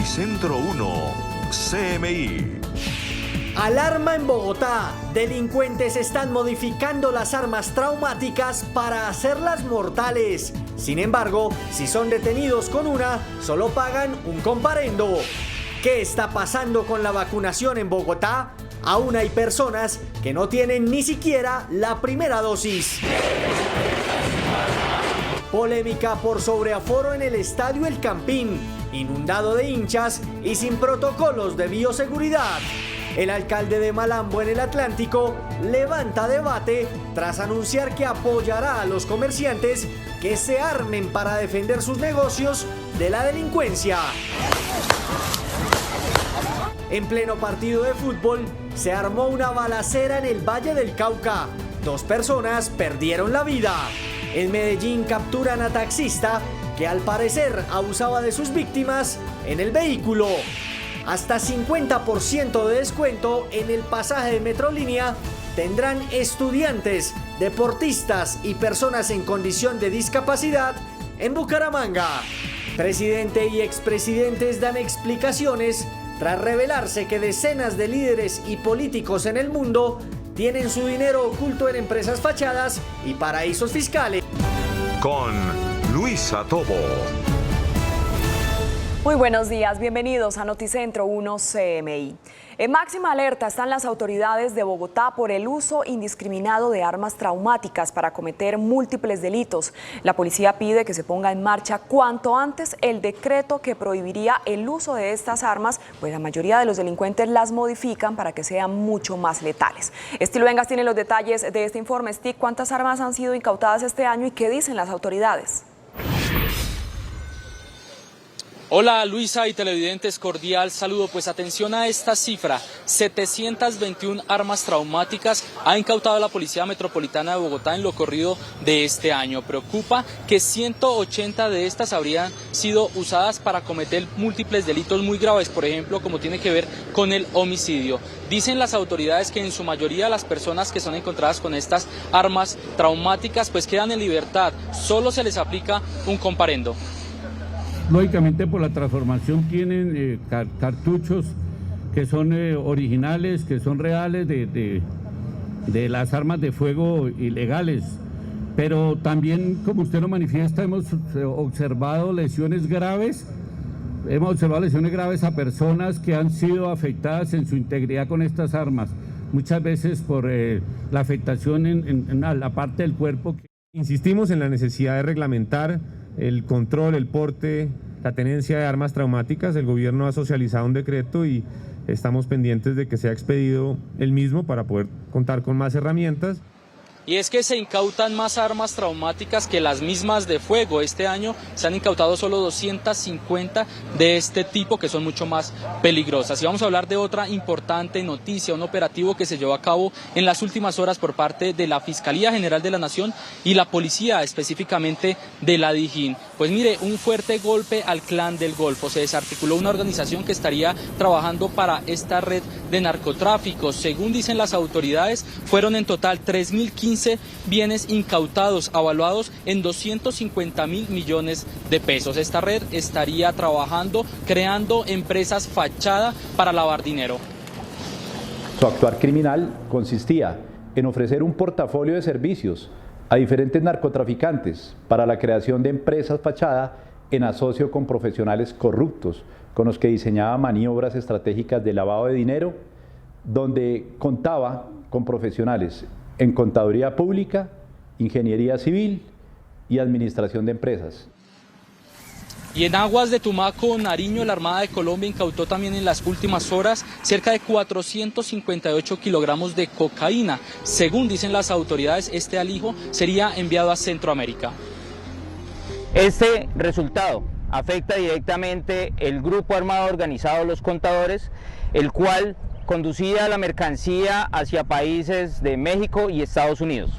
Noticentro 1, CMI. Alarma en Bogotá. Delincuentes están modificando las armas traumáticas para hacerlas mortales. Sin embargo, si son detenidos con una, solo pagan un comparendo. ¿Qué está pasando con la vacunación en Bogotá? Aún hay personas que no tienen ni siquiera la primera dosis. Polémica por sobreaforo en el estadio El Campín, inundado de hinchas y sin protocolos de bioseguridad. El alcalde de Malambo en el Atlántico levanta debate tras anunciar que apoyará a los comerciantes que se armen para defender sus negocios de la delincuencia. En pleno partido de fútbol, se armó una balacera en el Valle del Cauca. 2 personas perdieron la vida. En Medellín capturan a taxista que al parecer abusaba de sus víctimas en el vehículo. Hasta 50% de descuento en el pasaje de Metrolínea tendrán estudiantes, deportistas y personas en condición de discapacidad en Bucaramanga. Presidente y expresidentes dan explicaciones tras revelarse que decenas de líderes y políticos en el mundo tienen su dinero oculto en empresas fachadas y paraísos fiscales. Con Luisa Tobo. Muy buenos días, bienvenidos a Noticentro 1 CMI. En máxima alerta están las autoridades de Bogotá por el uso indiscriminado de armas traumáticas para cometer múltiples delitos. La policía pide que se ponga en marcha cuanto antes el decreto que prohibiría el uso de estas armas, pues la mayoría de los delincuentes las modifican para que sean mucho más letales. Estilo Vengas tiene los detalles de este informe. Stick, ¿cuántas armas han sido incautadas este año y qué dicen las autoridades? Hola Luisa y televidentes, cordial saludo. Pues atención a esta cifra, 721 armas traumáticas ha incautado la Policía Metropolitana de Bogotá en lo corrido de este año. Preocupa que 180 de estas habrían sido usadas para cometer múltiples delitos muy graves, por ejemplo, como tiene que ver con el homicidio. Dicen las autoridades que en su mayoría las personas que son encontradas con estas armas traumáticas pues quedan en libertad, solo se les aplica un comparendo. Lógicamente por la transformación tienen cartuchos que son originales, que son reales de las armas de fuego ilegales. Pero también, como usted lo manifiesta, hemos observado lesiones graves. Hemos observado lesiones graves a personas que han sido afectadas en su integridad con estas armas. Muchas veces por la afectación en la parte del cuerpo. Insistimos en la necesidad de reglamentar el control, el porte, la tenencia de armas traumáticas. El gobierno ha socializado un decreto y estamos pendientes de que sea expedido el mismo para poder contar con más herramientas. Y es que se incautan más armas traumáticas que las mismas de fuego. Este año se han incautado solo 250 de este tipo, que son mucho más peligrosas. Y vamos a hablar de otra importante noticia, un operativo que se llevó a cabo en las últimas horas por parte de la Fiscalía General de la Nación y la Policía, específicamente de la Dijín. Pues mire, un fuerte golpe al Clan del Golfo. Se desarticuló una organización que estaría trabajando para esta red de narcotráfico. Según dicen las autoridades, fueron en total 3.015 bienes incautados, avaluados en 250.000 millones de pesos. Esta red estaría trabajando, creando empresas fachada para lavar dinero. Su actuar criminal consistía en ofrecer un portafolio de servicios a diferentes narcotraficantes para la creación de empresas fachada en asocio con profesionales corruptos, con los que diseñaba maniobras estratégicas de lavado de dinero, donde contaba con profesionales en contaduría pública, ingeniería civil y administración de empresas. Y en aguas de Tumaco, Nariño, la Armada de Colombia incautó también en las últimas horas cerca de 458 kilogramos de cocaína. Según dicen las autoridades, este alijo sería enviado a Centroamérica. Este resultado afecta directamente el grupo armado organizado Los Contadores, el cual conducía la mercancía hacia países de México y Estados Unidos.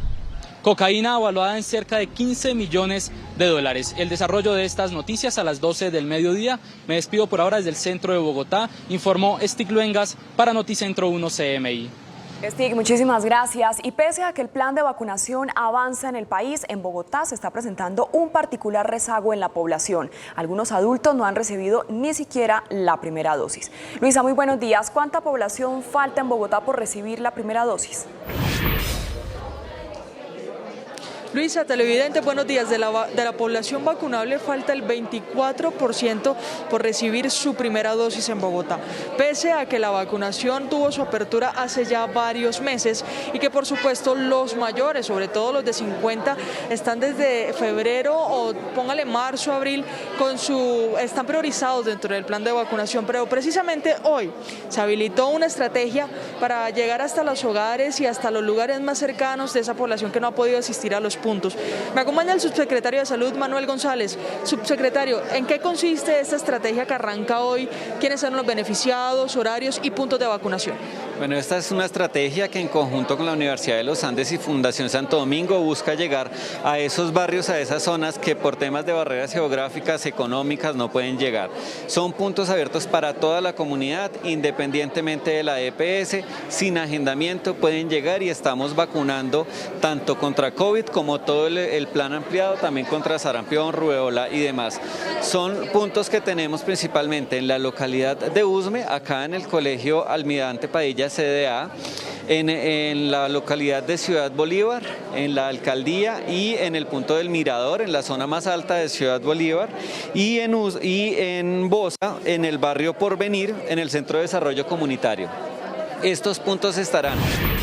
Cocaína avaluada en cerca de 15 millones de dólares. El desarrollo de estas noticias a las 12 del mediodía. Me despido por ahora desde el centro de Bogotá. Informó Stick Luengas para Noticentro 1 CMI. Stig, muchísimas gracias. Y pese a que el plan de vacunación avanza en el país, en Bogotá se está presentando un particular rezago en la población. Algunos adultos no han recibido ni siquiera la primera dosis. Luisa, muy buenos días. ¿Cuánta población falta en Bogotá por recibir la primera dosis? Luisa, televidente, buenos días. De la población vacunable falta el 24% por recibir su primera dosis en Bogotá. Pese a que la vacunación tuvo su apertura hace ya varios meses y que por supuesto los mayores, sobre todo los de 50, están desde febrero o póngale marzo, abril, están priorizados dentro del plan de vacunación. Pero precisamente hoy se habilitó una estrategia para llegar hasta los hogares y hasta los lugares más cercanos de esa población que no ha podido asistir a los puntos. Me acompaña el subsecretario de Salud, Manuel González. Subsecretario, ¿en qué consiste esta estrategia que arranca hoy? ¿Quiénes son los beneficiados, horarios y puntos de vacunación? Bueno, esta es una estrategia que en conjunto con la Universidad de los Andes y Fundación Santo Domingo busca llegar a esos barrios, a esas zonas que por temas de barreras geográficas, económicas no pueden llegar. Son puntos abiertos para toda la comunidad, independientemente de la EPS, sin agendamiento pueden llegar y estamos vacunando tanto contra COVID como todo el plan ampliado, también contra sarampión, rubeola y demás. Son puntos que tenemos principalmente en la localidad de Usme, acá en el Colegio Almirante Padilla CDA, en la localidad de Ciudad Bolívar, en la alcaldía y en el punto del Mirador, en la zona más alta de Ciudad Bolívar, y en Bosa, en el barrio Porvenir, en el Centro de Desarrollo Comunitario. Estos puntos estarán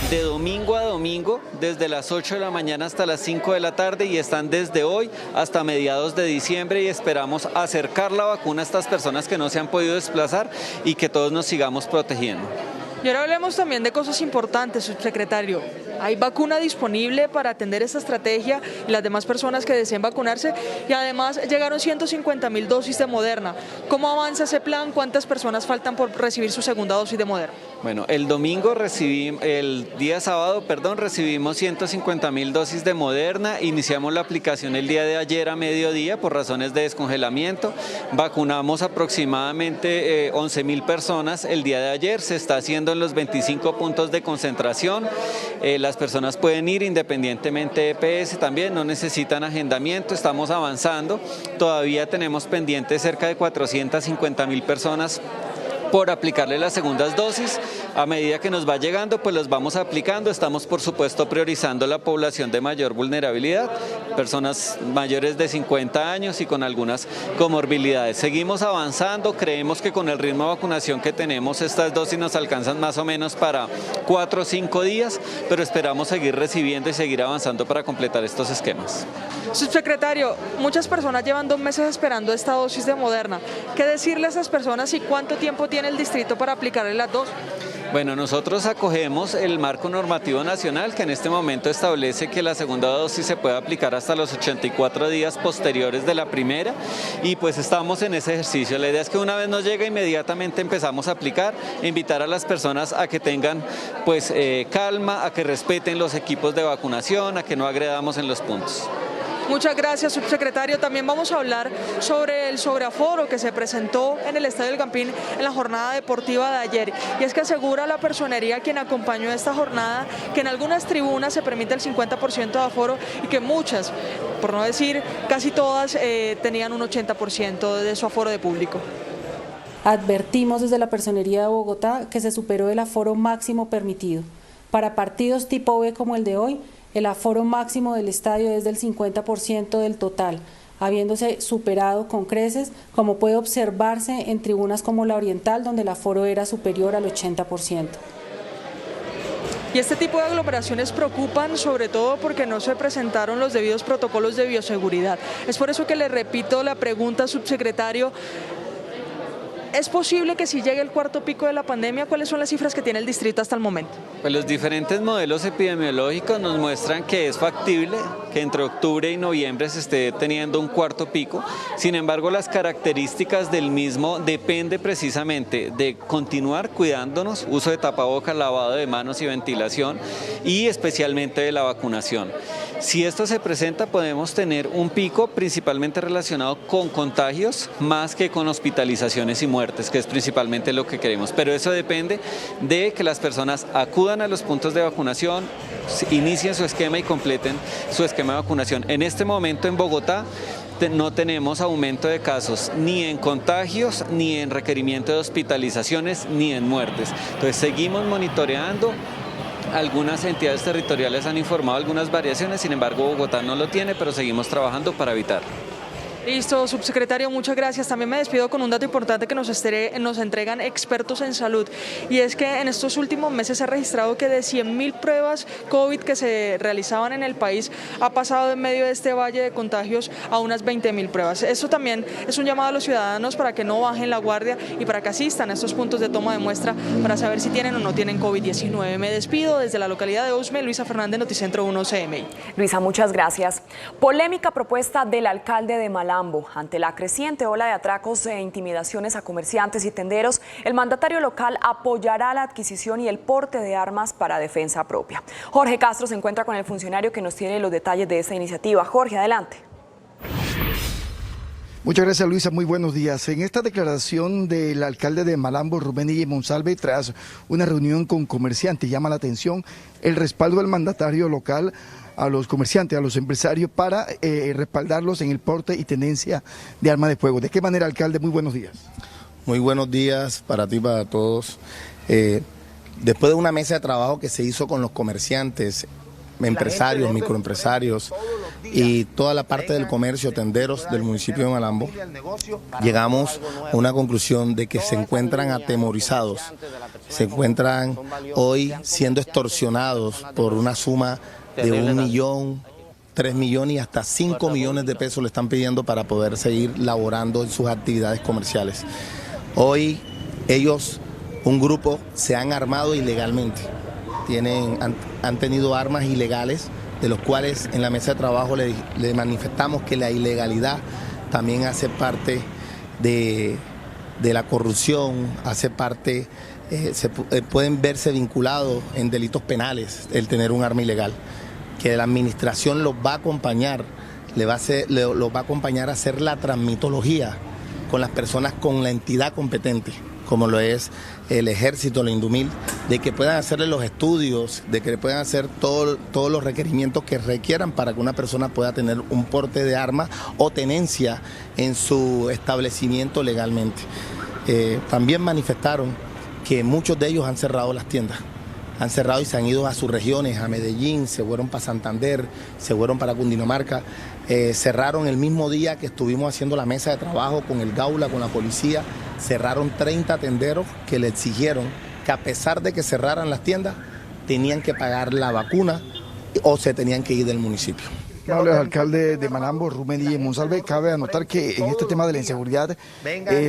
de domingo a domingo, desde las 8 de la mañana hasta las 5 de la tarde y están desde hoy hasta mediados de diciembre y esperamos acercar la vacuna a estas personas que no se han podido desplazar y que todos nos sigamos protegiendo. Y ahora hablemos también de cosas importantes, subsecretario. ¿Hay vacuna disponible para atender esta estrategia y las demás personas que deseen vacunarse? Y además llegaron 150.000 dosis de Moderna. ¿Cómo avanza ese plan? ¿Cuántas personas faltan por recibir su segunda dosis de Moderna? Bueno, el día sábado, recibimos 150.000 dosis de Moderna. Iniciamos la aplicación el día de ayer a mediodía por razones de descongelamiento. Vacunamos aproximadamente 11.000 personas el día de ayer. Se está haciendo en los 25 puntos de concentración. Las personas pueden ir independientemente de EPS también, no necesitan agendamiento, estamos avanzando. Todavía tenemos pendientes cerca de 450.000 personas por aplicarle las segundas dosis. A medida que nos va llegando, pues los vamos aplicando. Estamos, por supuesto, priorizando la población de mayor vulnerabilidad, personas mayores de 50 años y con algunas comorbilidades. Seguimos avanzando, creemos que con el ritmo de vacunación que tenemos, estas dosis nos alcanzan más o menos para 4 o 5 días, pero esperamos seguir recibiendo y seguir avanzando para completar estos esquemas. Subsecretario, muchas personas llevan 2 meses esperando esta dosis de Moderna. ¿Qué decirle a esas personas y cuánto tiempo tiene el distrito para aplicarle las dos? Bueno, nosotros acogemos el marco normativo nacional que en este momento establece que la segunda dosis se puede aplicar hasta los 84 días posteriores de la primera y pues estamos en ese ejercicio. La idea es que una vez nos llega inmediatamente empezamos a aplicar, invitar a las personas a que tengan pues calma, a que respeten los equipos de vacunación, a que no agredamos en los puntos. Muchas gracias, subsecretario. También vamos a hablar sobre el sobreaforo que se presentó en el Estadio del Campín en la jornada deportiva de ayer. Y es que asegura la personería quien acompañó esta jornada que en algunas tribunas se permite el 50% de aforo y que muchas, por no decir casi todas, tenían un 80% de su aforo de público. Advertimos desde la Personería de Bogotá que se superó el aforo máximo permitido. Para partidos tipo B como el de hoy, el aforo máximo del estadio es del 50% del total, habiéndose superado con creces, como puede observarse en tribunas como la Oriental, donde el aforo era superior al 80%. Y este tipo de aglomeraciones preocupan sobre todo porque no se presentaron los debidos protocolos de bioseguridad. Es por eso que le repito la pregunta, subsecretario. ¿Es posible que si llegue el cuarto pico de la pandemia, cuáles son las cifras que tiene el distrito hasta el momento? Pues los diferentes modelos epidemiológicos nos muestran que es factible que entre octubre y noviembre se esté teniendo un cuarto pico. Sin embargo, las características del mismo depende precisamente de continuar cuidándonos, uso de tapabocas, lavado de manos y ventilación y especialmente de la vacunación. Si esto se presenta, podemos tener un pico principalmente relacionado con contagios más que con hospitalizaciones y muertes, que es principalmente lo que queremos. Pero eso depende de que las personas acudan a los puntos de vacunación, inicien su esquema y completen su esquema de vacunación. En este momento en Bogotá no tenemos aumento de casos ni en contagios, ni en requerimiento de hospitalizaciones, ni en muertes. Entonces seguimos monitoreando. Algunas entidades territoriales han informado algunas variaciones, sin embargo Bogotá no lo tiene, pero seguimos trabajando para evitar. Listo, subsecretario, muchas gracias. También me despido con un dato importante que nos entregan expertos en salud, y es que en estos últimos meses se ha registrado que de 100.000 pruebas COVID que se realizaban en el país ha pasado en medio de este valle de contagios a unas 20.000 pruebas. Esto también es un llamado a los ciudadanos para que no bajen la guardia y para que asistan a estos puntos de toma de muestra para saber si tienen o no tienen COVID-19. Me despido desde la localidad de Usme, Luisa Fernández, Noticentro 1 CMI. Luisa, muchas gracias. Polémica propuesta del alcalde de Malambo. Ante la creciente ola de atracos e intimidaciones a comerciantes y tenderos, el mandatario local apoyará la adquisición y el porte de armas para defensa propia. Jorge Castro se encuentra con el funcionario que nos tiene los detalles de esta iniciativa. Jorge, adelante. Muchas gracias, Luisa. Muy buenos días. En esta declaración del alcalde de Malambo, Rubén Ille Monsalve, tras una reunión con comerciantes, llama la atención el respaldo del mandatario local a los comerciantes, a los empresarios, para respaldarlos en el porte y tenencia de armas de fuego. ¿De qué manera, alcalde? Muy buenos días. Muy buenos días para ti, para todos. Después de una mesa de trabajo que se hizo con los comerciantes, empresarios, microempresarios y toda la parte del comercio, tenderos del municipio de Malambo, llegamos a una conclusión de que se encuentran atemorizados, se encuentran hoy siendo extorsionados por una suma de 1 millón, 3 millones y hasta 5 millones de pesos le están pidiendo para poder seguir laborando en sus actividades comerciales. Hoy ellos, un grupo, se han armado ilegalmente, han tenido armas ilegales, de los cuales en la mesa de trabajo le manifestamos que la ilegalidad también hace parte de la corrupción, hace parte, pueden verse vinculados en delitos penales el tener un arma ilegal, que la administración los va a acompañar, los va a acompañar a hacer la transmitología con las personas, con la entidad competente, como lo es el Ejército, la Indumil, de que puedan hacerle los estudios, de que puedan hacer todos los requerimientos que requieran para que una persona pueda tener un porte de arma o tenencia en su establecimiento legalmente. También manifestaron que muchos de ellos han cerrado las tiendas. Han cerrado y se han ido a sus regiones, a Medellín, se fueron para Santander, se fueron para Cundinamarca. Cerraron el mismo día que estuvimos haciendo la mesa de trabajo con el Gaula, con la policía. Cerraron 30 tenderos que le exigieron que, a pesar de que cerraran las tiendas, tenían que pagar la vacuna o se tenían que ir del municipio. Hola, alcalde de Malambo, Rubén Ille Monsalve. Cabe anotar que en este tema de la inseguridad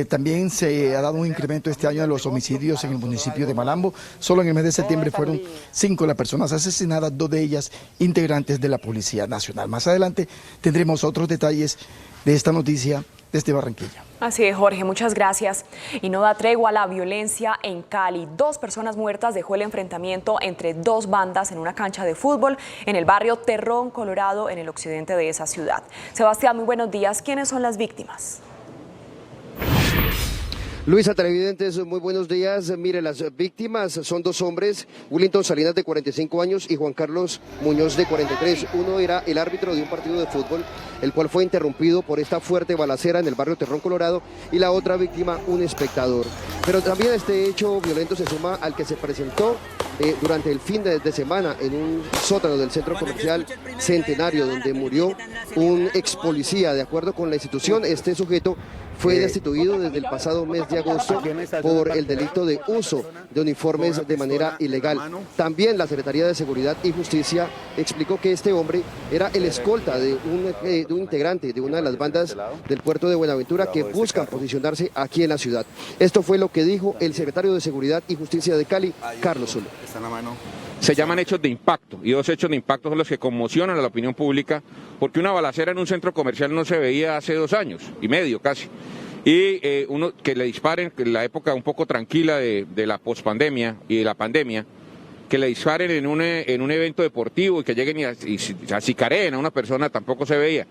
también se ha dado un incremento este año de los homicidios en el municipio de Malambo. Solo en el mes de septiembre fueron 5 las personas asesinadas, 2 de ellas integrantes de la Policía Nacional. Más adelante tendremos otros detalles de esta noticia desde Barranquilla. Así es, Jorge, muchas gracias. Y no da tregua a la violencia en Cali. 2 personas muertas dejó el enfrentamiento entre 2 bandas en una cancha de fútbol en el barrio Terrón, Colorado, en el occidente de esa ciudad. Sebastián, muy buenos días. ¿Quiénes son las víctimas? Luisa, televidentes, muy buenos días. Mire, las víctimas son 2 hombres, Willington Salinas, de 45 años, y Juan Carlos Muñoz, de 43. Uno era el árbitro de un partido de fútbol, el cual fue interrumpido por esta fuerte balacera en el barrio Terrón, Colorado, y la otra víctima, un espectador. Pero también este hecho violento se suma al que se presentó durante el fin de semana en un sótano del centro comercial Centenario, donde murió un ex policía. De acuerdo con la institución, este sujeto fue destituido desde el pasado mes de agosto por el delito de uso de uniformes de manera ilegal. También la Secretaría de Seguridad y Justicia explicó que este hombre era el escolta de un integrante de una de las bandas del puerto de Buenaventura que buscan posicionarse aquí en la ciudad. Esto fue lo que dijo el secretario de Seguridad y Justicia de Cali, Carlos Zulo. Se llaman hechos de impacto, y 2 hechos de impacto son los que conmocionan a la opinión pública, porque una balacera en un centro comercial no se veía hace 2 años y medio casi. Y uno que le disparen en la época un poco tranquila de la pospandemia y de la pandemia, que le disparen en un evento deportivo y que lleguen y acicareen a una persona, tampoco se veía.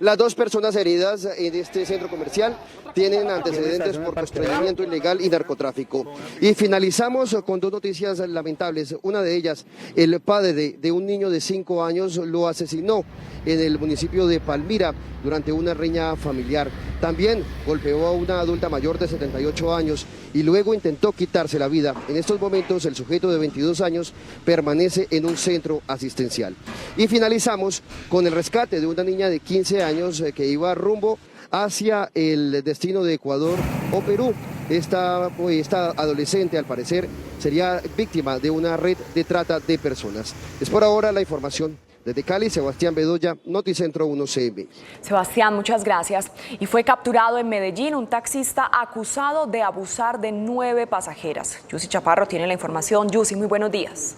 Las dos personas heridas en este centro comercial tienen antecedentes por constreñimiento ilegal y narcotráfico. Y finalizamos con dos noticias lamentables. Una de ellas, el padre de un niño de 5 años lo asesinó en el municipio de Palmira durante una riña familiar. También golpeó a una adulta mayor de 78 años y luego intentó quitarse la vida. En estos momentos el sujeto de 22 años permanece en un centro asistencial. Y finalizamos con el rescate de una niña de 15 años que iba rumbo hacia el destino de Ecuador o Perú. Esta adolescente, al parecer, sería víctima de una red de trata de personas. Es por ahora la información. Desde Cali, Sebastián Bedoya, Noticentro 1 CMI. Sebastián, muchas gracias. Y fue capturado en Medellín un taxista acusado de abusar de 9 pasajeras. Yusi Chaparro tiene la información. Yusi, muy buenos días.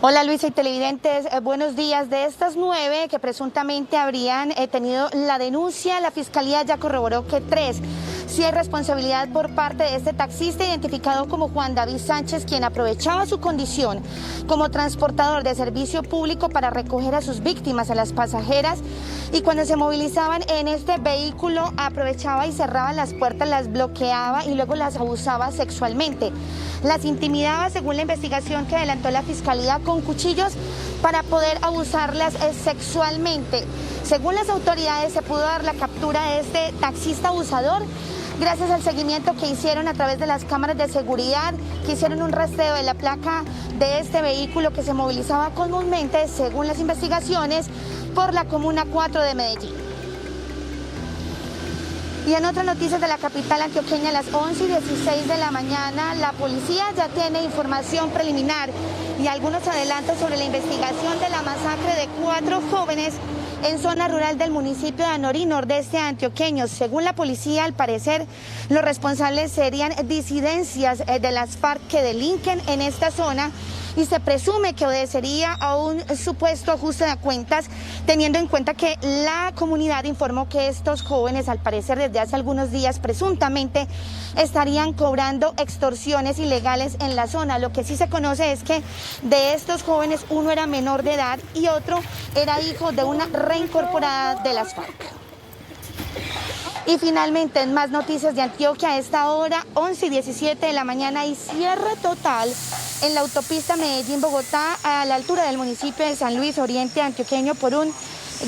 Hola Luisa y televidentes, buenos días. De estas 9 que presuntamente habrían tenido la denuncia, la Fiscalía ya corroboró que 3 sí hay responsabilidad por parte de este taxista identificado como Juan David Sánchez, quien aprovechaba su condición como transportador de servicio público para recoger a sus víctimas, a las pasajeras, y cuando se movilizaban en este vehículo aprovechaba y cerraba las puertas, las bloqueaba y luego las abusaba sexualmente. Las intimidaba, según la investigación que adelantó la Fiscalía, con cuchillos para poder abusarlas sexualmente. Según las autoridades, se pudo dar la captura de este taxista abusador gracias al seguimiento que hicieron a través de las cámaras de seguridad, que hicieron un rastreo de la placa de este vehículo que se movilizaba comúnmente, según las investigaciones, por la Comuna 4 de Medellín. Y en otras noticias de la capital antioqueña, a las 11:16 de la mañana, la policía ya tiene información preliminar y algunos adelantos sobre la investigación de la masacre de 4 jóvenes en zona rural del municipio de Anorí, nordeste antioqueño. Según la policía, al parecer, los responsables serían disidencias de las FARC que delinquen en esta zona y se presume que obedecería a un supuesto ajuste de cuentas, teniendo en cuenta que la comunidad informó que estos jóvenes, al parecer desde hace algunos días, presuntamente estarían cobrando extorsiones ilegales en la zona. Lo que sí se conoce es que de estos jóvenes uno era menor de edad y otro era hijo de una reincorporada de las FARC. Y finalmente, en más noticias de Antioquia, a esta hora, 11:17 de la mañana, hay cierre total en la autopista Medellín-Bogotá a la altura del municipio de San Luis Oriente antioqueño por un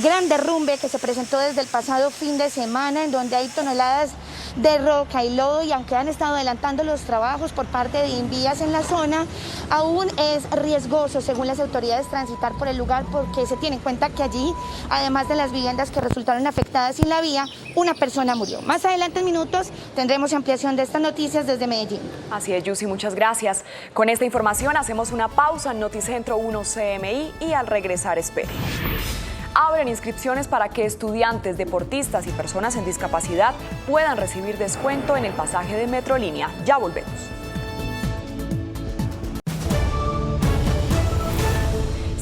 gran derrumbe que se presentó desde el pasado fin de semana, en donde hay toneladas de roca y lodo, y aunque han estado adelantando los trabajos por parte de Invías en la zona, aún es riesgoso, según las autoridades, transitar por el lugar porque se tiene en cuenta que allí, además de las viviendas que resultaron afectadas en la vía, una persona murió. Más adelante en minutos tendremos ampliación de estas noticias desde Medellín. Así es, Yusi, muchas gracias. Con esta información hacemos una pausa en Noticentro 1 CMI y al regresar espere. Abren inscripciones para que estudiantes, deportistas y personas en discapacidad puedan recibir descuento en el pasaje de Metrolínea. Ya volvemos.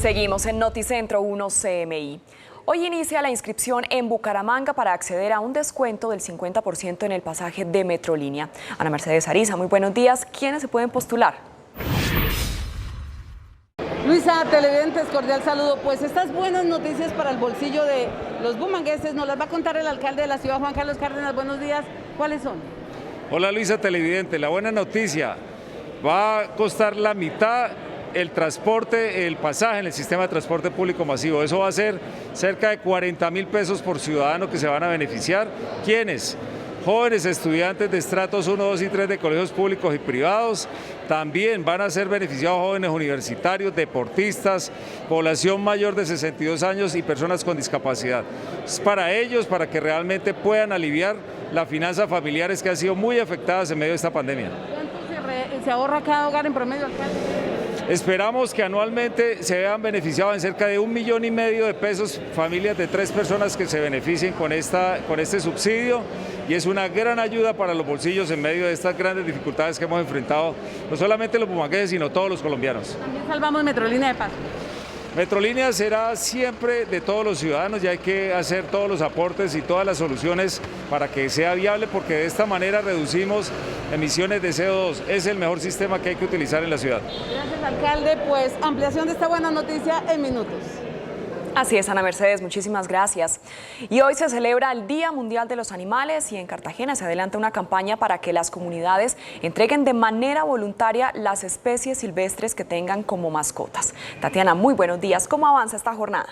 Seguimos en Noticentro 1 CMI. Hoy inicia la inscripción en Bucaramanga para acceder a un descuento del 50% en el pasaje de Metrolínea. Ana Mercedes Ariza, muy buenos días. ¿Quiénes se pueden postular? Luisa, televidentes, cordial saludo. Pues estas buenas noticias para el bolsillo de los bumangueses nos las va a contar el alcalde de la ciudad, Juan Carlos Cárdenas. Buenos días. ¿Cuáles son? Hola Luisa, televidente. La buena noticia, va a costar la mitad el transporte, el pasaje en el sistema de transporte público masivo. Eso va a ser cerca de 40.000 pesos por ciudadano que se van a beneficiar. ¿Quiénes? Jóvenes estudiantes de estratos 1, 2 y 3 de colegios públicos y privados. También van a ser beneficiados jóvenes universitarios, deportistas, población mayor de 62 años y personas con discapacidad. Es para ellos, para que realmente puedan aliviar las finanzas familiares que han sido muy afectadas en medio de esta pandemia. ¿Cuánto se ahorra cada hogar en promedio, alcalde? Esperamos que anualmente se vean beneficiados en cerca de 1,5 millones de pesos familias de 3 personas que se beneficien con este subsidio, y es una gran ayuda para los bolsillos en medio de estas grandes dificultades que hemos enfrentado, no solamente los bumangueses, sino todos los colombianos. También salvamos Metrolínea de paso. Metrolínea será siempre de todos los ciudadanos y hay que hacer todos los aportes y todas las soluciones para que sea viable, porque de esta manera reducimos emisiones de CO2. Es el mejor sistema que hay que utilizar en la ciudad. Gracias, alcalde. Pues ampliación de esta buena noticia en minutos. Así es, Ana Mercedes, muchísimas gracias. Y hoy se celebra el Día Mundial de los Animales y en Cartagena se adelanta una campaña para que las comunidades entreguen de manera voluntaria las especies silvestres que tengan como mascotas. Tatiana, muy buenos días. ¿Cómo avanza esta jornada?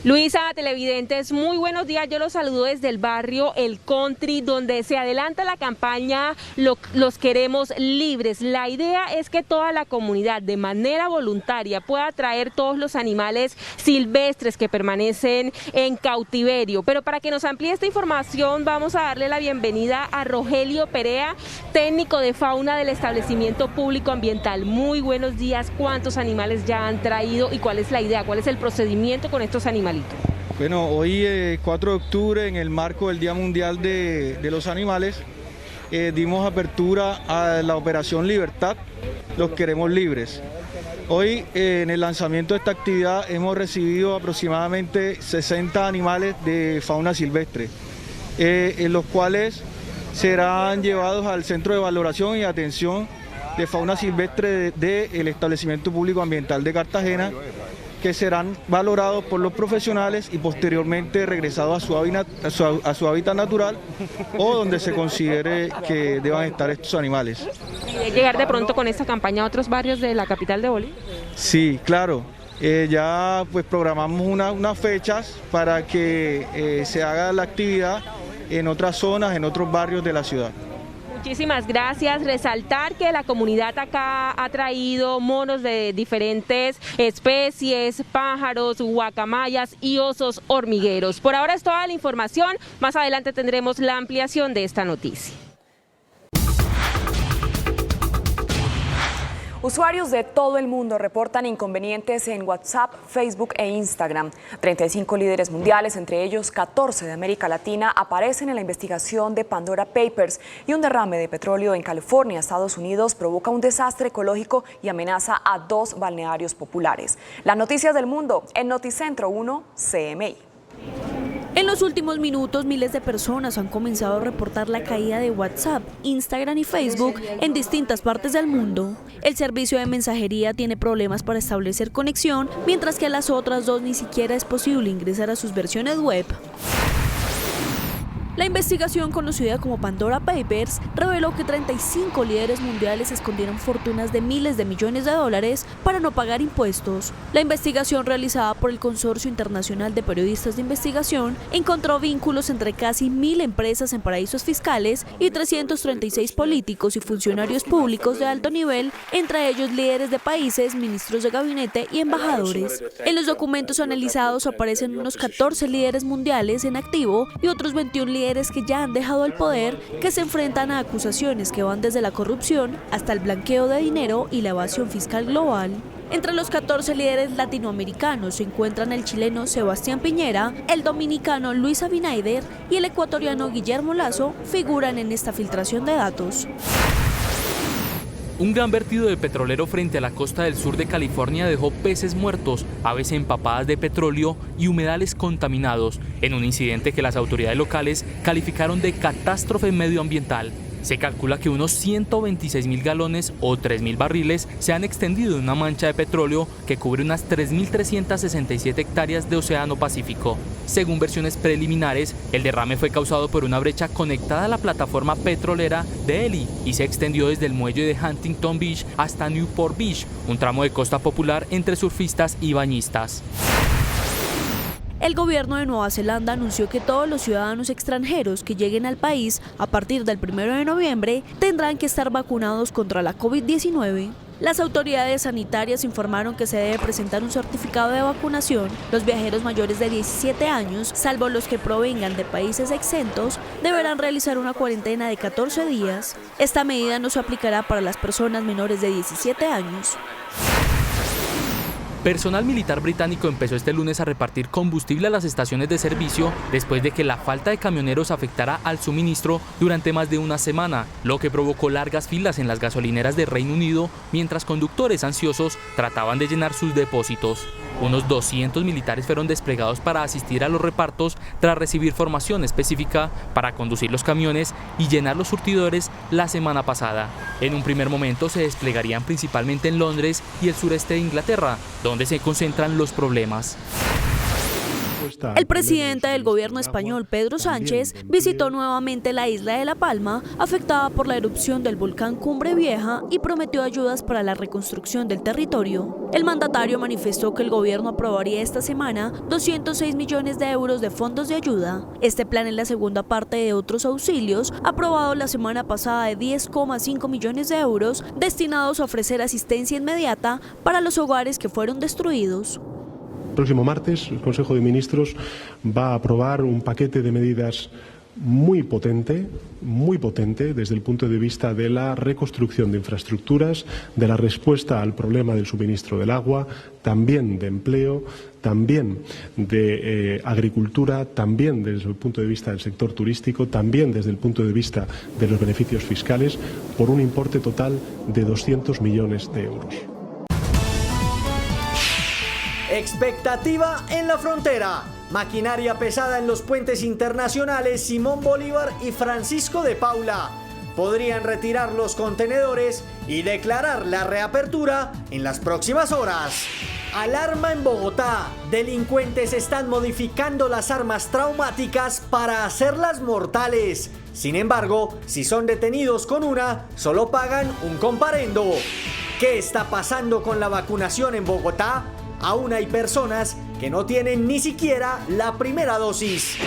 Luisa, televidentes, muy buenos días. Yo los saludo desde el barrio El Country, donde se adelanta la campaña Los Queremos Libres. La idea es que toda la comunidad de manera voluntaria pueda traer todos los animales silvestres que permanecen en cautiverio. Pero para que nos amplíe esta información vamos a darle la bienvenida a Rogelio Perea, técnico de fauna del establecimiento público ambiental. Muy buenos días. ¿Cuántos animales ya han traído y cuál es la idea? ¿Cuál es el procedimiento con estos animales? Bueno, hoy 4 de octubre, en el marco del Día Mundial de los Animales, dimos apertura a la Operación Libertad, Los Queremos Libres. Hoy, en el lanzamiento de esta actividad, hemos recibido aproximadamente 60 animales de fauna silvestre, en los cuales serán llevados al Centro de Valoración y Atención de Fauna Silvestre del Establecimiento Público Ambiental de Cartagena, que serán valorados por los profesionales y posteriormente regresados a su hábitat natural o donde se considere que deban estar estos animales. ¿Y llegar de pronto con esta campaña a otros barrios de la capital de Bolivia? Sí, claro. Ya pues programamos unas fechas para que se haga la actividad en otras zonas, en otros barrios de la ciudad. Muchísimas gracias. Resaltar que la comunidad acá ha traído monos de diferentes especies, pájaros, guacamayas y osos hormigueros. Por ahora es toda la información. Más adelante tendremos la ampliación de esta noticia. Usuarios de todo el mundo reportan inconvenientes en WhatsApp, Facebook e Instagram. 35 líderes mundiales, entre ellos 14 de América Latina, aparecen en la investigación de Pandora Papers, y un derrame de petróleo en California, Estados Unidos, provoca un desastre ecológico y amenaza a 2 balnearios populares. Las noticias del mundo en Noticentro 1 CMI. En los últimos minutos, miles de personas han comenzado a reportar la caída de WhatsApp, Instagram y Facebook en distintas partes del mundo. El servicio de mensajería tiene problemas para establecer conexión, mientras que a las otras 2 ni siquiera es posible ingresar a sus versiones web. La investigación, conocida como Pandora Papers, reveló que 35 líderes mundiales escondieron fortunas de miles de millones de dólares para no pagar impuestos. La investigación, realizada por el Consorcio Internacional de Periodistas de Investigación, encontró vínculos entre casi 1000 empresas en paraísos fiscales y 336 políticos y funcionarios públicos de alto nivel, entre ellos líderes de países, ministros de gabinete y embajadores. En los documentos analizados aparecen unos 14 líderes mundiales en activo y otros 21 líderes que ya han dejado el poder, que se enfrentan a acusaciones que van desde la corrupción hasta el blanqueo de dinero y la evasión fiscal global. Entre los 14 líderes latinoamericanos se encuentran el chileno Sebastián Piñera, el dominicano Luis Abinader y el ecuatoriano Guillermo Lasso figuran en esta filtración de datos. Un gran vertido de petrolero frente a la costa del sur de California dejó peces muertos, aves empapadas de petróleo y humedales contaminados, en un incidente que las autoridades locales calificaron de catástrofe medioambiental. Se calcula que unos 126.000 galones o 3.000 barriles se han extendido en una mancha de petróleo que cubre unas 3.367 hectáreas de Océano Pacífico. Según versiones preliminares, el derrame fue causado por una brecha conectada a la plataforma petrolera de Ely y se extendió desde el muelle de Huntington Beach hasta Newport Beach, un tramo de costa popular entre surfistas y bañistas. El gobierno de Nueva Zelanda anunció que todos los ciudadanos extranjeros que lleguen al país a partir del 1 de noviembre tendrán que estar vacunados contra la COVID-19. Las autoridades sanitarias informaron que se debe presentar un certificado de vacunación. Los viajeros mayores de 17 años, salvo los que provengan de países exentos, deberán realizar una cuarentena de 14 días. Esta medida no se aplicará para las personas menores de 17 años. Personal militar británico empezó este lunes a repartir combustible a las estaciones de servicio después de que la falta de camioneros afectara al suministro durante más de una semana, lo que provocó largas filas en las gasolineras de Reino Unido mientras conductores ansiosos trataban de llenar sus depósitos. Unos 200 militares fueron desplegados para asistir a los repartos tras recibir formación específica para conducir los camiones y llenar los surtidores la semana pasada. En un primer momento se desplegarían principalmente en Londres y el sureste de Inglaterra, donde se concentran los problemas. El presidente del gobierno español, Pedro Sánchez, visitó nuevamente la isla de La Palma, afectada por la erupción del volcán Cumbre Vieja, y prometió ayudas para la reconstrucción del territorio. El mandatario manifestó que el gobierno aprobaría esta semana 206 millones de euros de fondos de ayuda. Este plan es la segunda parte de otros auxilios, aprobado la semana pasada de 10,5 millones de euros, destinados a ofrecer asistencia inmediata para los hogares que fueron destruidos. El próximo martes, el Consejo de Ministros va a aprobar un paquete de medidas muy potente desde el punto de vista de la reconstrucción de infraestructuras, de la respuesta al problema del suministro del agua, también de empleo, también de agricultura, también desde el punto de vista del sector turístico, también desde el punto de vista de los beneficios fiscales, por un importe total de 200 millones de euros. Expectativa en la frontera. Maquinaria pesada en los puentes internacionales Simón Bolívar y Francisco de Paula. Podrían retirar los contenedores y declarar la reapertura en las próximas horas. Alarma en Bogotá. Delincuentes están modificando las armas traumáticas para hacerlas mortales. Sin embargo, si son detenidos con una, solo pagan un comparendo. ¿Qué está pasando con la vacunación en Bogotá? Aún hay personas que no tienen ni siquiera la primera dosis.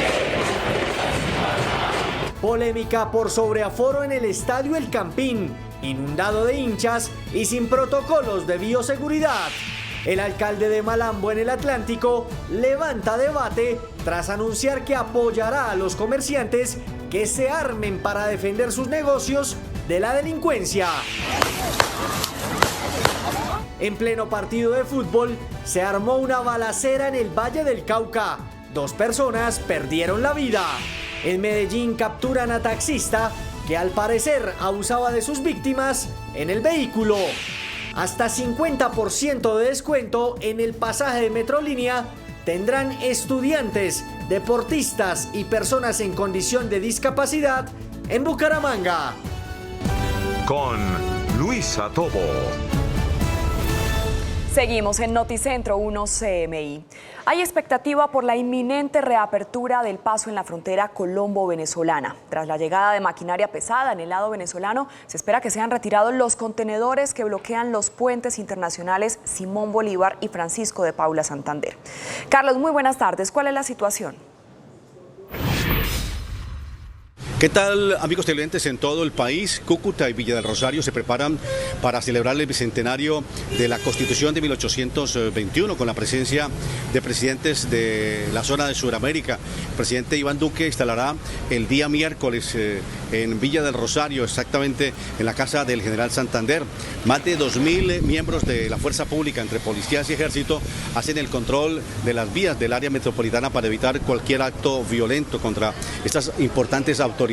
Polémica por sobreaforo en el estadio El Campín, inundado de hinchas y sin protocolos de bioseguridad. El alcalde de Malambo en el Atlántico levanta debate tras anunciar que apoyará a los comerciantes que se armen para defender sus negocios de la delincuencia. En pleno partido de fútbol, se armó una balacera en el Valle del Cauca. 2 personas perdieron la vida. En Medellín capturan a taxista que al parecer abusaba de sus víctimas en el vehículo. Hasta 50% de descuento en el pasaje de Metrolínea tendrán estudiantes, deportistas y personas en condición de discapacidad en Bucaramanga. Con Luisa Tobo. Seguimos en Noticentro 1 CMI. Hay expectativa por la inminente reapertura del paso en la frontera colombo-venezolana. Tras la llegada de maquinaria pesada en el lado venezolano, se espera que sean retirados los contenedores que bloquean los puentes internacionales Simón Bolívar y Francisco de Paula Santander. Carlos, muy buenas tardes. ¿Cuál es la situación? ¿Qué tal, amigos televidentes en todo el país? Cúcuta y Villa del Rosario se preparan para celebrar el bicentenario de la Constitución de 1821 con la presencia de presidentes de la zona de Sudamérica. El presidente Iván Duque instalará el día miércoles en Villa del Rosario, exactamente en la casa del general Santander. Más de 2.000 miembros de la fuerza pública, entre policías y ejército, hacen el control de las vías del área metropolitana para evitar cualquier acto violento contra estas importantes autoridades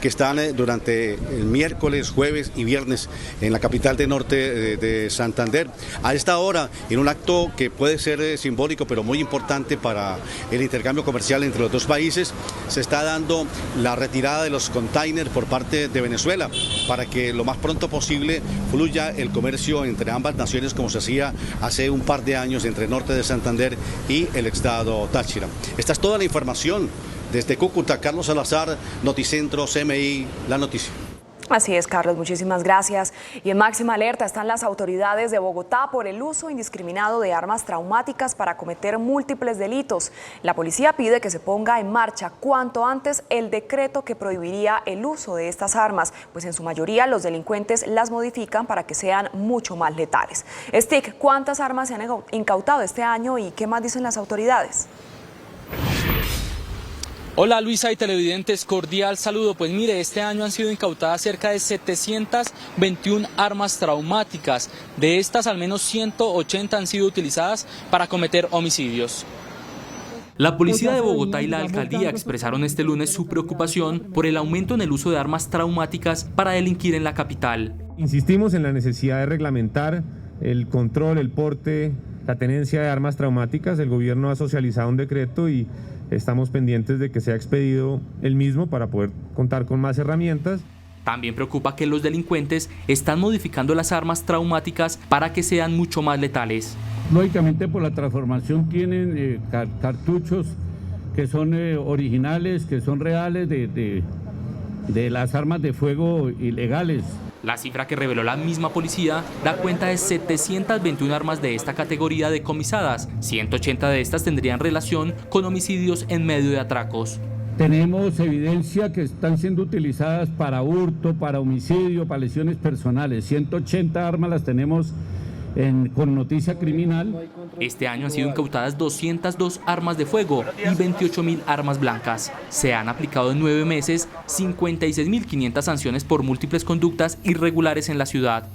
que están durante el miércoles, jueves y viernes en la capital de norte de Santander. A esta hora, en un acto que puede ser simbólico pero muy importante para el intercambio comercial entre los dos países, se está dando la retirada de los containers por parte de Venezuela para que lo más pronto posible fluya el comercio entre ambas naciones como se hacía hace un par de años entre el norte de Santander y el estado Táchira. Esta es toda la información. Desde Cúcuta, Carlos Salazar, Noticentro, CMI, La Noticia. Así es, Carlos, muchísimas gracias. Y en máxima alerta están las autoridades de Bogotá por el uso indiscriminado de armas traumáticas para cometer múltiples delitos. La policía pide que se ponga en marcha cuanto antes el decreto que prohibiría el uso de estas armas, pues en su mayoría los delincuentes las modifican para que sean mucho más letales. Stick, ¿cuántas armas se han incautado este año y qué más dicen las autoridades? Hola Luisa y televidentes, cordial saludo. Pues mire, este año han sido incautadas cerca de 721 armas traumáticas. De estas, al menos 180 han sido utilizadas para cometer homicidios. La policía de Bogotá y la alcaldía expresaron este lunes su preocupación por el aumento en el uso de armas traumáticas para delinquir en la capital. Insistimos en la necesidad de reglamentar el control, el porte, la tenencia de armas traumáticas. El gobierno ha socializado un decreto y estamos pendientes de que sea expedido el mismo para poder contar con más herramientas. También preocupa que los delincuentes están modificando las armas traumáticas para que sean mucho más letales. Lógicamente por la transformación tienen cartuchos que son originales, que son reales de las armas de fuego ilegales. La cifra que reveló la misma policía da cuenta de 721 armas de esta categoría decomisadas. 180 de estas tendrían relación con homicidios en medio de atracos. Tenemos evidencia que están siendo utilizadas para hurto, para homicidio, para lesiones personales. 180 armas las tenemos con noticia criminal. Este año han sido incautadas 202 armas de fuego y 28.000 armas blancas. Se han aplicado en 9 meses 56.500 sanciones por múltiples conductas irregulares en la ciudad.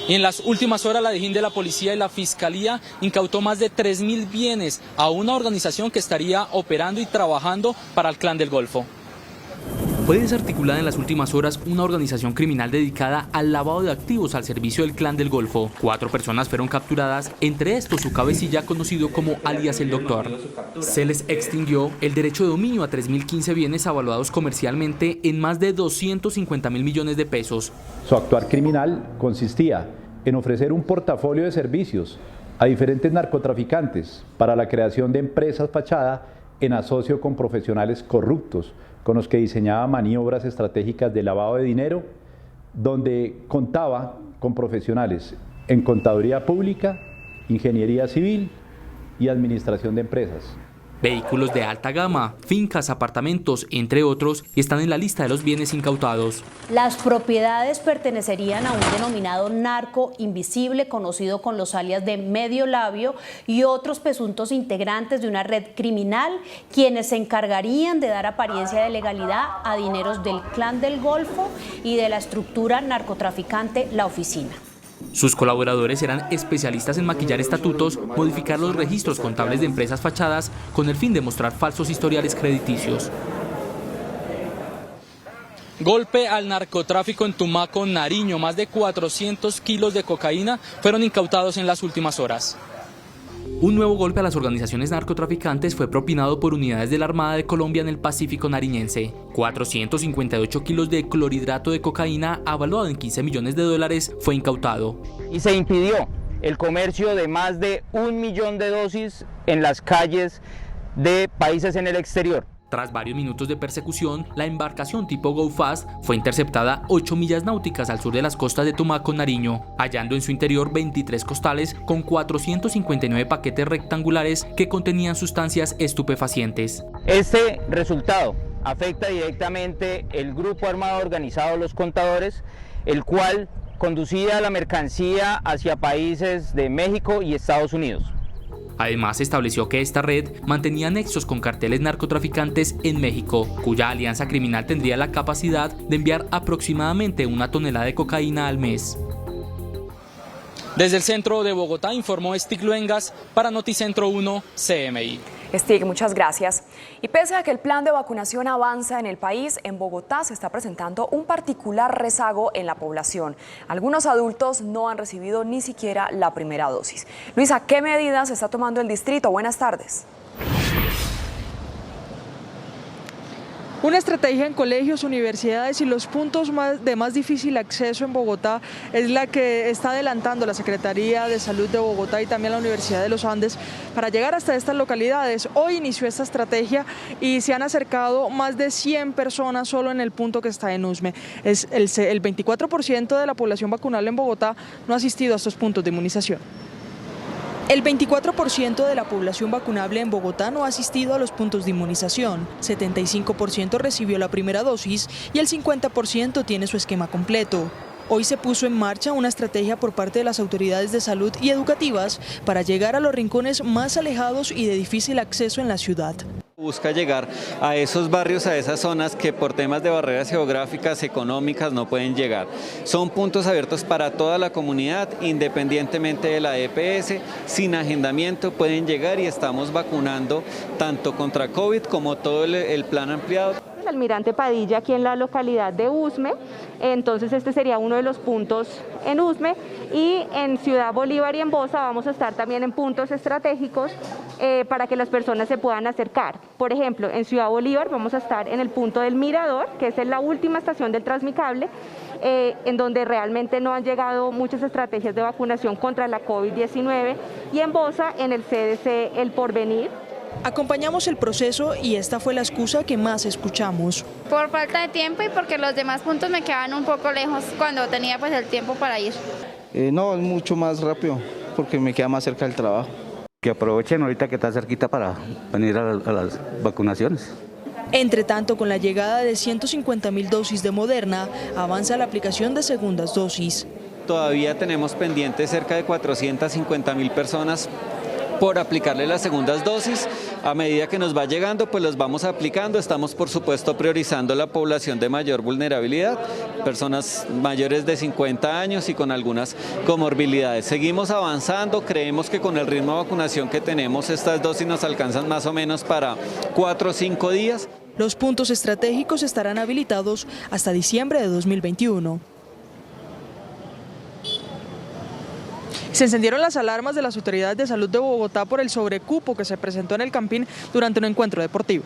Y en las últimas horas la Dijín de la Policía y la Fiscalía incautó más de 3.000 bienes a una organización que estaría operando y trabajando para el Clan del Golfo. Fue desarticulada en las últimas horas una organización criminal dedicada al lavado de activos al servicio del Clan del Golfo. 4 personas fueron capturadas, entre estos su cabecilla conocido como alias el Doctor. Se les extinguió el derecho de dominio a 3.015 bienes avaluados comercialmente en más de 250.000 millones de pesos. Su actuar criminal consistía en ofrecer un portafolio de servicios a diferentes narcotraficantes para la creación de empresas fachada en asocio con profesionales corruptos, con los que diseñaba maniobras estratégicas de lavado de dinero, donde contaba con profesionales en contaduría pública, ingeniería civil y administración de empresas. Vehículos de alta gama, fincas, apartamentos, entre otros, están en la lista de los bienes incautados. Las propiedades pertenecerían a un denominado narco invisible, conocido con los alias de Medio Labio, y otros presuntos integrantes de una red criminal, quienes se encargarían de dar apariencia de legalidad a dineros del Clan del Golfo y de la estructura narcotraficante La Oficina. Sus colaboradores eran especialistas en maquillar estatutos, modificar los registros contables de empresas fachadas con el fin de mostrar falsos historiales crediticios. Golpe al narcotráfico en Tumaco, Nariño. Más de 400 kilos de cocaína fueron incautados en las últimas horas. Un nuevo golpe a las organizaciones narcotraficantes fue propinado por unidades de la Armada de Colombia en el Pacífico nariñense. 458 kilos de clorhidrato de cocaína, avaluado en $15 millones, fue incautado. Y se impidió el comercio de más de 1 millón de dosis en las calles de países en el exterior. Tras varios minutos de persecución, la embarcación tipo Go Fast fue interceptada 8 millas náuticas al sur de las costas de Tumaco, Nariño, hallando en su interior 23 costales con 459 paquetes rectangulares que contenían sustancias estupefacientes. Este resultado afecta directamente el grupo armado organizado Los Contadores, el cual conducía la mercancía hacia países de México y Estados Unidos. Además, estableció que esta red mantenía nexos con carteles narcotraficantes en México, cuya alianza criminal tendría la capacidad de enviar aproximadamente 1 tonelada de cocaína al mes. Desde el centro de Bogotá informó Stig Luengas para Noticentro 1 CMI. Stig, muchas gracias. Y pese a que el plan de vacunación avanza en el país, en Bogotá se está presentando un particular rezago en la población. Algunos adultos no han recibido ni siquiera la primera dosis. Luisa, ¿qué medidas está tomando el distrito? Buenas tardes. Una estrategia en colegios, universidades y los puntos de más difícil acceso en Bogotá es la que está adelantando la Secretaría de Salud de Bogotá y también la Universidad de los Andes para llegar hasta estas localidades. Hoy inició esta estrategia y se han acercado más de 100 personas solo en el punto que está en Usme. El 24% de la población vacunable en Bogotá no ha asistido a estos puntos de inmunización. El 24% de la población vacunable en Bogotá no ha asistido a los puntos de inmunización, 75% recibió la primera dosis y el 50% tiene su esquema completo. Hoy se puso en marcha una estrategia por parte de las autoridades de salud y educativas para llegar a los rincones más alejados y de difícil acceso en la ciudad. Busca llegar a esos barrios, a esas zonas que por temas de barreras geográficas, económicas no pueden llegar. Son puntos abiertos para toda la comunidad, independientemente de la EPS, sin agendamiento pueden llegar y estamos vacunando tanto contra COVID como todo el plan ampliado. Almirante Padilla aquí en la localidad de Usme, entonces este sería uno de los puntos en Usme, y en Ciudad Bolívar y en Bosa vamos a estar también en puntos estratégicos para que las personas se puedan acercar. Por ejemplo, en Ciudad Bolívar vamos a estar en el punto del Mirador, que es la última estación del Transmicable, en donde realmente no han llegado muchas estrategias de vacunación contra la COVID-19, y en Bosa en el CDC El Porvenir. Acompañamos el proceso y esta fue la excusa que más escuchamos. Por falta de tiempo y porque los demás puntos me quedaban un poco lejos cuando tenía pues el tiempo para ir. No, es mucho más rápido porque me queda más cerca del trabajo. Que aprovechen ahorita que está cerquita para venir a las vacunaciones. Entre tanto, con la llegada de 150.000 dosis de Moderna, avanza la aplicación de segundas dosis. Todavía tenemos pendientes cerca de 450.000 personas por aplicarle las segundas dosis. A medida que nos va llegando, pues los vamos aplicando. Estamos, por supuesto, priorizando la población de mayor vulnerabilidad, personas mayores de 50 años y con algunas comorbilidades. Seguimos avanzando, creemos que con el ritmo de vacunación que tenemos, estas dosis nos alcanzan más o menos para 4 o 5 días. Los puntos estratégicos estarán habilitados hasta diciembre de 2021. Se encendieron las alarmas de las autoridades de salud de Bogotá por el sobrecupo que se presentó en el Campín durante un encuentro deportivo.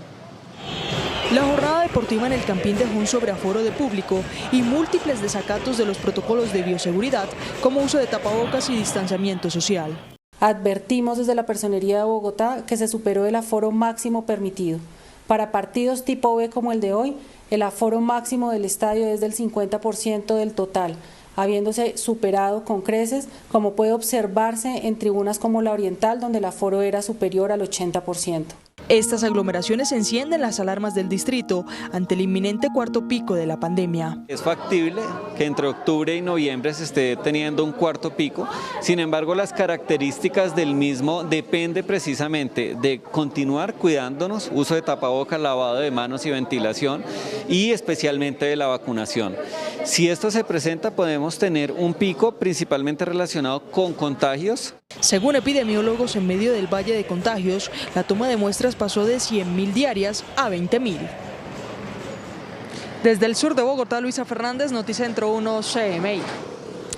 La jornada deportiva en el Campín dejó un sobreaforo de público y múltiples desacatos de los protocolos de bioseguridad, como uso de tapabocas y distanciamiento social. Advertimos desde la Personería de Bogotá que se superó el aforo máximo permitido. Para partidos tipo B como el de hoy, el aforo máximo del estadio es del 50% del total, habiéndose superado con creces, como puede observarse en tribunas como la Oriental, donde el aforo era superior al 80%. Estas aglomeraciones encienden las alarmas del distrito ante el inminente cuarto pico de la pandemia. Es factible que entre octubre y noviembre se esté teniendo un cuarto pico, sin embargo las características del mismo depende precisamente de continuar cuidándonos, uso de tapabocas, lavado de manos y ventilación, y especialmente de la vacunación. Si esto se presenta, podemos tener un pico principalmente relacionado con contagios. Según epidemiólogos, en medio del valle de contagios, la toma de muestras pasó de 100.000 diarias a 20.000. Desde el sur de Bogotá, Luisa Fernández, Noticentro 1 CMI.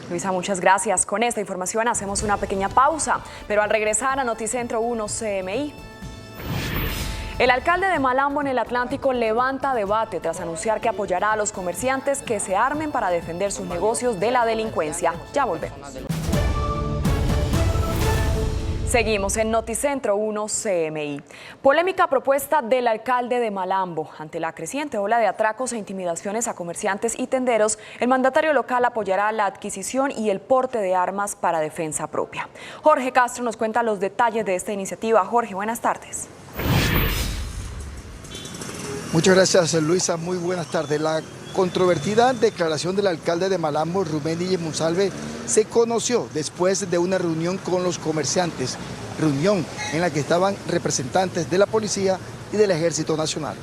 Luisa, muchas gracias. Con esta información hacemos una pequeña pausa, pero al regresar a Noticentro 1 CMI. El alcalde de Malambo en el Atlántico levanta debate tras anunciar que apoyará a los comerciantes que se armen para defender sus negocios de la delincuencia. Ya volvemos. Seguimos en Noticentro 1 CMI. Polémica propuesta del alcalde de Malambo. Ante la creciente ola de atracos e intimidaciones a comerciantes y tenderos, el mandatario local apoyará la adquisición y el porte de armas para defensa propia. Jorge Castro nos cuenta los detalles de esta iniciativa. Jorge, buenas tardes. Muchas gracias, Luisa. Muy buenas tardes. La controvertida declaración del alcalde de Malambo, Rubén Díez Monsalve, se conoció después de una reunión con los comerciantes, reunión en la que estaban representantes de la policía y del Ejército Nacional.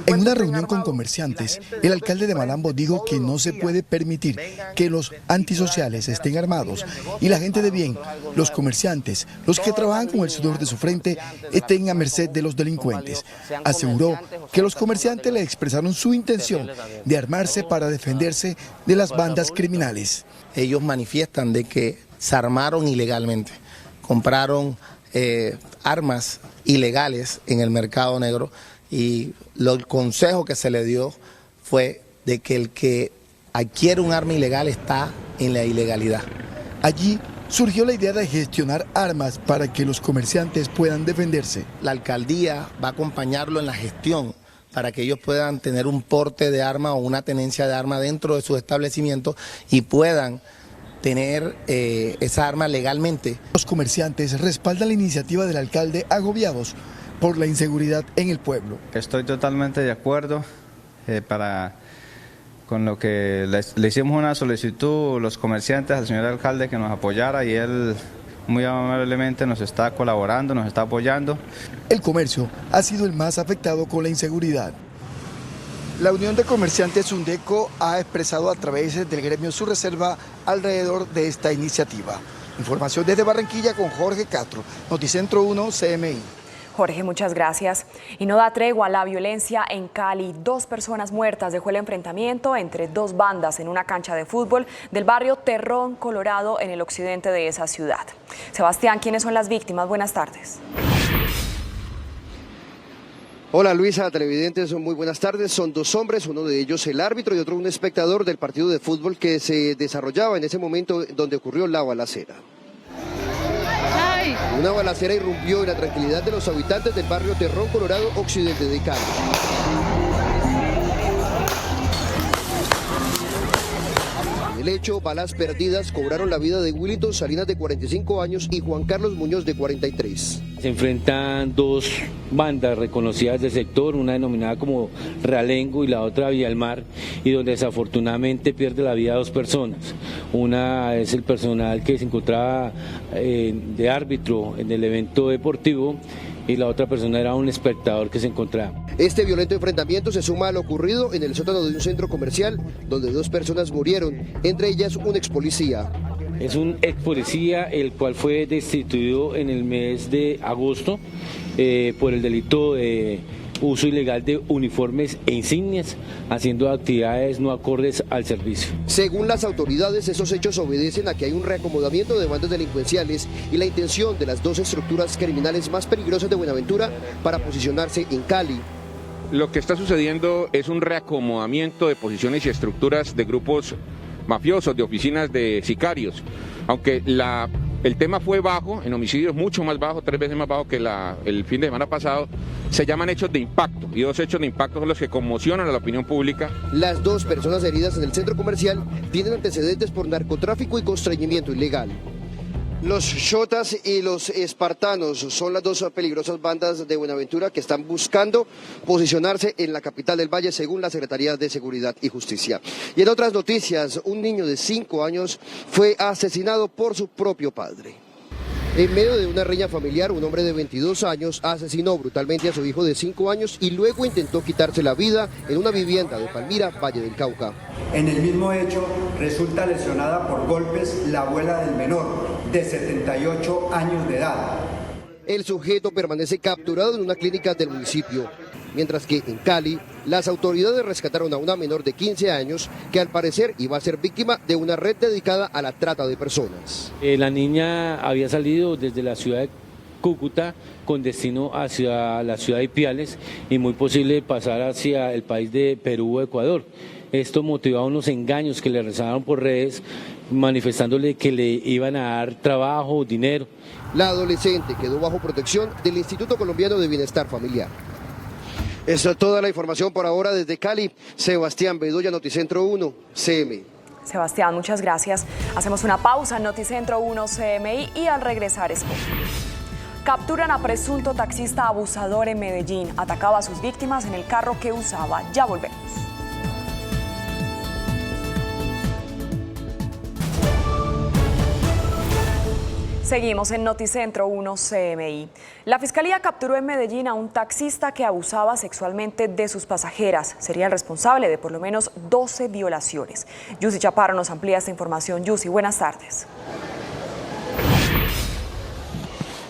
En una reunión con comerciantes, el alcalde de Malambo dijo que no se puede permitir que los antisociales estén armados y la gente de bien, los comerciantes, los que trabajan con el sudor de su frente, estén a merced de los delincuentes. Aseguró que los comerciantes le expresaron su intención de armarse para defenderse de las bandas criminales. Ellos manifiestan de que se armaron ilegalmente, compraron armas ilegales en el mercado negro. Y el consejo que se le dio fue de que el que adquiere un arma ilegal está en la ilegalidad. Allí surgió la idea de gestionar armas para que los comerciantes puedan defenderse. La alcaldía va a acompañarlo en la gestión para que ellos puedan tener un porte de arma o una tenencia de arma dentro de sus establecimientos y puedan tener esa arma legalmente. Los comerciantes respaldan la iniciativa del alcalde, agobiados por la inseguridad en el pueblo. Estoy totalmente de acuerdo con lo que le hicimos una solicitud los comerciantes al señor alcalde que nos apoyara y él muy amablemente nos está colaborando, nos está apoyando. El comercio ha sido el más afectado con la inseguridad. La Unión de Comerciantes Undeco ha expresado a través del gremio su reserva alrededor de esta iniciativa. Información desde Barranquilla con Jorge Castro, Noticentro 1 CMI. Jorge, muchas gracias. Y no da tregua a la violencia en Cali. 2 personas muertas dejó el enfrentamiento entre 2 bandas en una cancha de fútbol del barrio Terrón, Colorado, en el occidente de esa ciudad. Sebastián, ¿quiénes son las víctimas? Buenas tardes. Hola Luisa, televidentes, muy buenas tardes. Son 2 hombres, uno de ellos el árbitro y otro un espectador del partido de fútbol que se desarrollaba en ese momento donde ocurrió la balacera. Una balacera irrumpió en la tranquilidad de los habitantes del barrio Terrón, Colorado, occidente de Cali. En el hecho, balas perdidas cobraron la vida de Willington Salinas, de 45 años, y Juan Carlos Muñoz, de 43. Se enfrentan 2 bandas reconocidas del sector, una denominada como Realengo y la otra Villamar, y donde desafortunadamente pierde la vida 2 personas. Una es el personal que se encontraba de árbitro en el evento deportivo, y la otra persona era un espectador que se encontraba. Este violento enfrentamiento se suma a lo ocurrido en el sótano de un centro comercial, donde 2 personas murieron, entre ellas un ex policía. Es un ex policía el cual fue destituido en el mes de agosto por el delito de uso ilegal de uniformes e insignias, haciendo actividades no acordes al servicio. Según las autoridades, esos hechos obedecen a que hay un reacomodamiento de bandas delincuenciales y la intención de las 2 estructuras criminales más peligrosas de Buenaventura para posicionarse en Cali. Lo que está sucediendo es un reacomodamiento de posiciones y estructuras de grupos mafiosos, de oficinas de sicarios, aunque el tema fue bajo, en homicidios mucho más bajo, 3 veces más bajo que el fin de semana pasado. Se llaman hechos de impacto, y 2 hechos de impacto son los que conmocionan a la opinión pública. Las 2 personas heridas en el centro comercial tienen antecedentes por narcotráfico y constreñimiento ilegal. Los Xotas y los Espartanos son las 2 peligrosas bandas de Buenaventura que están buscando posicionarse en la capital del Valle, según la Secretaría de Seguridad y Justicia. Y en otras noticias, un niño de 5 años fue asesinado por su propio padre. En medio de una riña familiar, un hombre de 22 años asesinó brutalmente a su hijo de 5 años y luego intentó quitarse la vida en una vivienda de Palmira, Valle del Cauca. En el mismo hecho, resulta lesionada por golpes la abuela del menor, de 78 años de edad. El sujeto permanece capturado en una clínica del municipio, mientras que en Cali, las autoridades rescataron a una menor de 15 años que al parecer iba a ser víctima de una red dedicada a la trata de personas. La niña había salido desde la ciudad de Cúcuta con destino hacia la ciudad de Ipiales y muy posible pasar hacia el país de Perú o Ecuador. Esto motivaba unos engaños que le realizaron por redes, manifestándole que le iban a dar trabajo, dinero. La adolescente quedó bajo protección del Instituto Colombiano de Bienestar Familiar. Esa es toda la información por ahora desde Cali. Sebastián Bedoya, Noticentro 1, CMI. Sebastián, muchas gracias. Hacemos una pausa en Noticentro 1 CMI y al regresar capturan a presunto taxista abusador en Medellín. Atacaba a sus víctimas en el carro que usaba. Ya volvemos. Seguimos en Noticentro 1 CMI. La Fiscalía capturó en Medellín a un taxista que abusaba sexualmente de sus pasajeras. Sería el responsable de por lo menos 12 violaciones. Yusi Chaparro nos amplía esta información. Yusi, buenas tardes.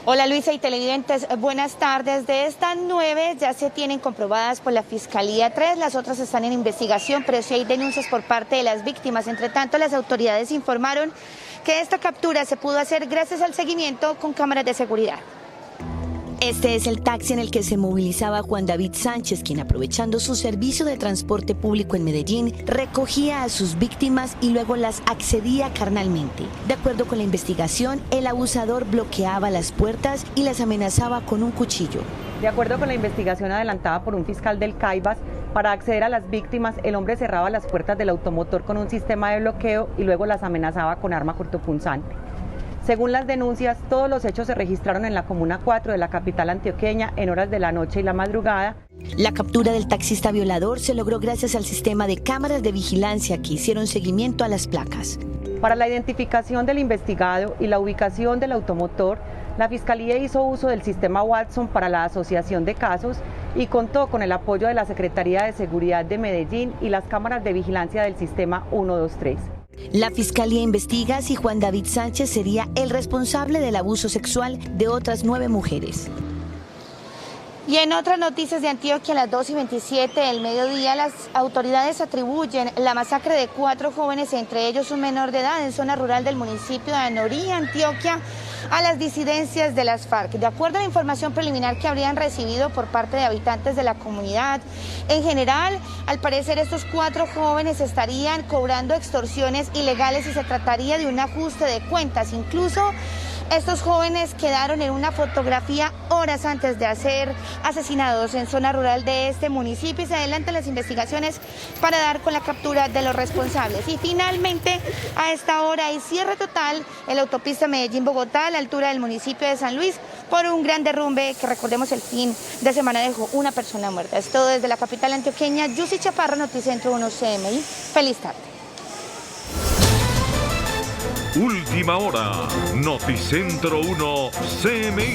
Hola Luisa y televidentes, buenas tardes. De estas 9 ya se tienen comprobadas por la Fiscalía 3, las otras están en investigación, pero sí hay denuncias por parte de las víctimas. Entre tanto, las autoridades informaron que esta captura se pudo hacer gracias al seguimiento con cámaras de seguridad. Este es el taxi en el que se movilizaba Juan David Sánchez, quien aprovechando su servicio de transporte público en Medellín, recogía a sus víctimas y luego las accedía carnalmente. De acuerdo con la investigación, el abusador bloqueaba las puertas y las amenazaba con un cuchillo. De acuerdo con la investigación adelantada por un fiscal del Caivas, para acceder a las víctimas, el hombre cerraba las puertas del automotor con un sistema de bloqueo y luego las amenazaba con arma cortopunzante. Según las denuncias, todos los hechos se registraron en la Comuna 4 de la capital antioqueña en horas de la noche y la madrugada. La captura del taxista violador se logró gracias al sistema de cámaras de vigilancia que hicieron seguimiento a las placas. Para la identificación del investigado y la ubicación del automotor, la Fiscalía hizo uso del sistema Watson para la asociación de casos y contó con el apoyo de la Secretaría de Seguridad de Medellín y las cámaras de vigilancia del sistema 123. La Fiscalía investiga si Juan David Sánchez sería el responsable del abuso sexual de otras 9 mujeres. Y en otras noticias de Antioquia, a las 2:27 del mediodía, las autoridades atribuyen la masacre de 4 jóvenes, entre ellos un menor de edad, en zona rural del municipio de Anorí, Antioquia, a las disidencias de las FARC. De acuerdo a la información preliminar que habrían recibido por parte de habitantes de la comunidad, en general, al parecer estos 4 jóvenes estarían cobrando extorsiones ilegales y se trataría de un ajuste de cuentas. Incluso estos jóvenes quedaron en una fotografía horas antes de ser asesinados en zona rural de este municipio y se adelantan las investigaciones para dar con la captura de los responsables. Y finalmente, a esta hora hay cierre total en la autopista Medellín-Bogotá a la altura del municipio de San Luis por un gran derrumbe que, recordemos, el fin de semana dejó una persona muerta. Esto desde la capital antioqueña. Yusi Chaparro, Noticentro 1 CMI. Feliz tarde. Última hora, Noticentro 1 CMI.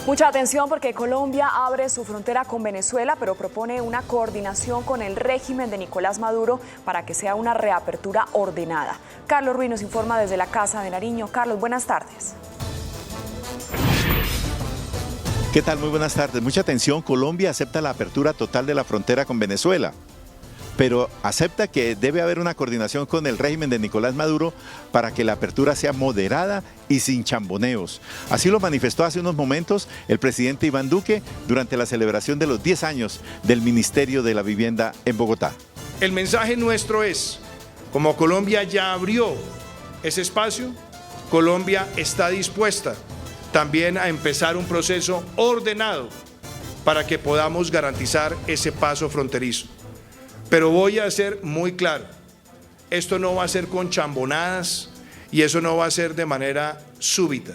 Mucha atención porque Colombia abre su frontera con Venezuela, pero propone una coordinación con el régimen de Nicolás Maduro para que sea una reapertura ordenada. Carlos Ruiz nos informa desde la Casa de Nariño. Carlos, buenas tardes. ¿Qué tal? Muy buenas tardes. Mucha atención, Colombia acepta la apertura total de la frontera con Venezuela, pero acepta que debe haber una coordinación con el régimen de Nicolás Maduro para que la apertura sea moderada y sin chamboneos. Así lo manifestó hace unos momentos el presidente Iván Duque durante la celebración de los 10 años del Ministerio de la Vivienda en Bogotá. El mensaje nuestro es, como Colombia ya abrió ese espacio, Colombia está dispuesta también a empezar un proceso ordenado para que podamos garantizar ese paso fronterizo. Pero voy a ser muy claro, esto no va a ser con chambonadas y eso no va a ser de manera súbita.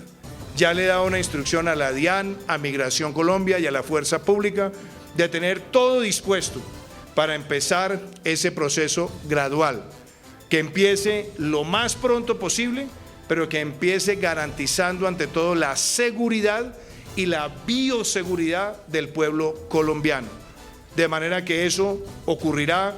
Ya le he dado una instrucción a la DIAN, a Migración Colombia y a la Fuerza Pública de tener todo dispuesto para empezar ese proceso gradual, que empiece lo más pronto posible, pero que empiece garantizando ante todo la seguridad y la bioseguridad del pueblo colombiano. De manera que eso ocurrirá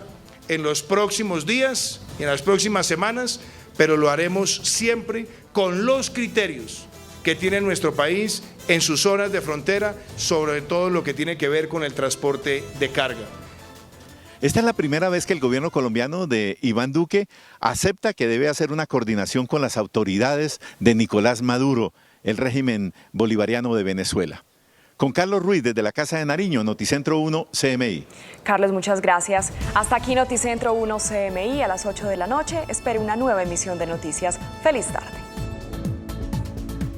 en los próximos días y en las próximas semanas, pero lo haremos siempre con los criterios que tiene nuestro país en sus zonas de frontera, sobre todo lo que tiene que ver con el transporte de carga. Esta es la primera vez que el gobierno colombiano de Iván Duque acepta que debe hacer una coordinación con las autoridades de Nicolás Maduro, el régimen bolivariano de Venezuela. Con Carlos Ruiz desde la Casa de Nariño, Noticentro 1 CMI. Carlos, muchas gracias. Hasta aquí Noticentro 1 CMI a las 8 de la noche. Espere una nueva emisión de noticias. Feliz tarde.